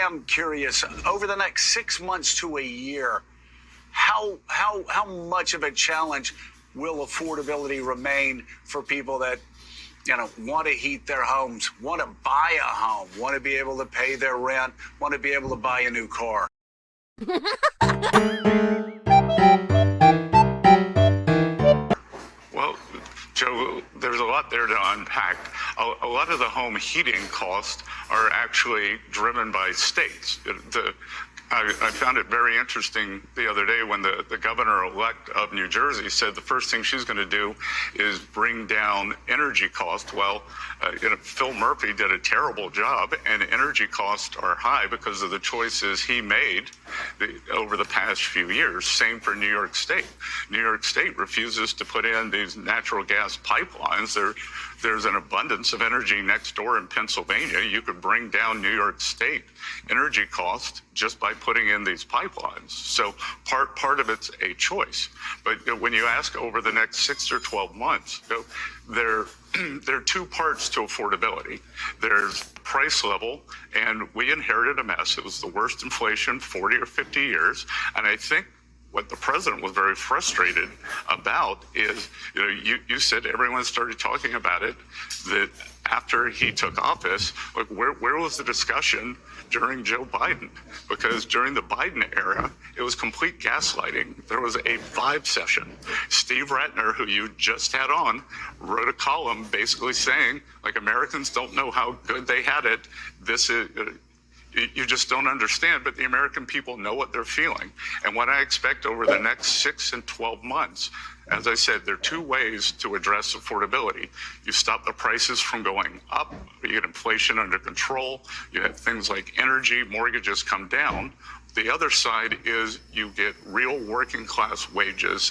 am curious, over the next 6 months to a year, how much of a challenge will affordability remain for people that want to heat their homes, want to buy a home, want to be able to pay their rent, want to be able to buy a new car? Well, Joe, there's a lot there to unpack. A lot of the home heating costs are actually driven by states. I found it very interesting the other day when the governor-elect of New Jersey said the first thing she's going to do is bring down energy costs. Well, Phil Murphy did a terrible job, and energy costs are high because of the choices he made over the past few years. Same for New York State. New York State refuses to put in these natural gas pipelines. There's an abundance of energy next door in Pennsylvania. You could bring down New York State energy costs just by putting in these pipelines. So part of it's a choice. But when you ask over the next 6 or 12 months, there are two parts to affordability. There's price level, and we inherited a mess. It was the worst inflation 40 or 50 years. And I think what the president was very frustrated about is, you said everyone started talking about it, that after he took office, like where was the discussion during Joe Biden? Because during the Biden era, it was complete gaslighting. There was a vibe session. Steve Ratner, who you just had on, wrote a column basically saying, like, Americans don't know how good they had it. This is... You just don't understand, but the American people know what they're feeling. And what I expect over the next 6 and 12 months, as I said, there are two ways to address affordability. You stop the prices from going up, you get inflation under control, you have things like energy, mortgages come down. The other side is you get real working class wages